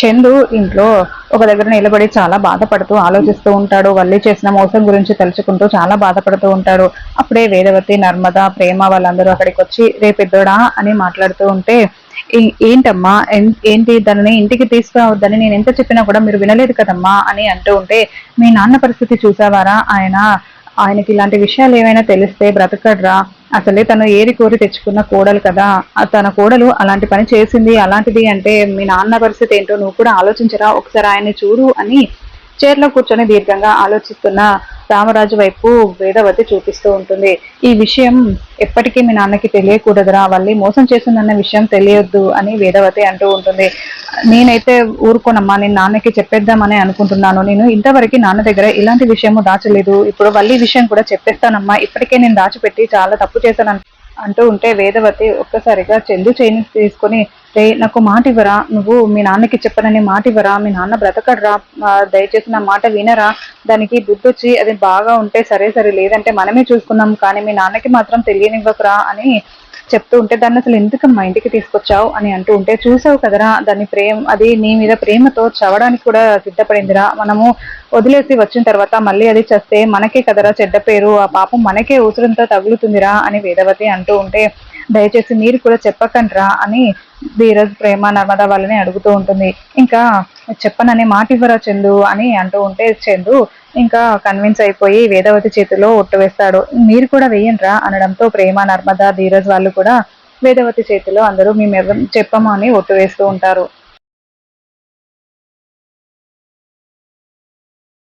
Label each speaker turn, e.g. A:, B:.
A: చందు ఇంట్లో ఒక దగ్గర నిలబడి చాలా బాధపడుతూ ఆలోచిస్తూ ఉంటాడు. వల్లి చేసిన మోసం గురించి తలుచుకుంటూ చాలా బాధపడుతూ ఉంటాడు. అప్పుడే వేదవతి, నర్మద, ప్రేమ వాళ్ళందరూ అక్కడికి వచ్చి రేపెద్దోడా అని మాట్లాడుతూ ఉంటే, ఏంటమ్మా ఏంటి దానిని ఇంటికి తీసుకురావద్దని నేను ఎంత చెప్పినా కూడా మీరు వినలేదు కదమ్మా అని అంటూ ఉంటే, మీ నాన్న పరిస్థితి చూసావారా? ఆయనకి ఇలాంటి విషయాలు ఏమైనా తెలిస్తే బ్రతకడ్రా. అసలే తను ఏరి కోరి తెచ్చుకున్న కోడలు కదా. తన కోడలు అలాంటి పని చేసింది అలాంటిది అంటే మీ నాన్న పరిస్థితి ఏంటో నువ్వు కూడా ఆలోచించరా, ఒకసారి ఆయన్ని చూడు అని చైర్లో కూర్చొని దీర్ఘంగా ఆలోచిస్తున్న రామరాజు వైపు వేదవతి చూపిస్తూ ఉంటుంది. ఈ విషయం ఎప్పటికీ మీ నాన్నకి తెలియకూడదురా, వల్లి మోసం చేసిందన్న విషయం తెలియొద్దు అని వేదవతి అంటూ ఉంటుంది. నేనైతే ఊరుకోనమ్మా, నేను నాన్నకి చెప్పేద్దామని అనుకుంటున్నాను. నేను ఇంతవరకు నాన్న దగ్గర ఇలాంటి విషయము దాచలేదు. ఇప్పుడు వల్లి విషయం కూడా చెప్పేస్తానమ్మా. ఇప్పటికే నేను దాచిపెట్టి చాలా తప్పు చేశాను అంటూ ఉంటే వేదవతి ఒక్కసారిగా చందు చేయిని తీసుకొని, రే నాకు మాట ఇవ్వరా, నువ్వు మీ నాన్నకి చెప్పనని మాట ఇవ్వరా, మీ నాన్న బ్రతకడ్రా, దయచేసి నా మాట వినరా, దానికి బుద్ధొచ్చి అది బాగా ఉంటే సరే సరే, లేదంటే మనమే చూసుకున్నాం, కానీ మీ నాన్నకి మాత్రం తెలియనివ్వకురా అని చెప్తూ ఉంటే, దాన్ని అసలు ఎందుకమ్మా ఇంటికి తీసుకొచ్చావు అని అంటూ ఉంటే, చూసావు కదరా దాని అది నీ మీద ప్రేమతో చవడానికి కూడా సిద్ధపడిందిరా, మనము వదిలేసి వచ్చిన తర్వాత మళ్ళీ అది చస్తే మనకే కదరా చెడ్డ పేరు, ఆ పాపం మనకే ఉసురంతా తగులుతుందిరా అని వేదవతి అంటూ ఉంటే, దయచేసి మీరు కూడా చెప్పకండ్రా అని ధీరజ్, ప్రేమ, నర్మద వాళ్ళని అడుగుతూ ఉంటుంది. ఇంకా చెప్పనని మాట ఇవ్వరా చందు అని అంటూ ఉంటే, చందు ఇంకా కన్విన్స్ అయిపోయి వేదవతి చేతిలో ఒట్టు వేస్తాడు. మీరు కూడా వేయండ్రా అనడంతో ప్రేమ, నర్మద, ధీరజ్ వాళ్ళు కూడా వేదవతి చేతిలో అందరూ మేము చెప్పమని ఒట్టు వేస్తూ ఉంటారు.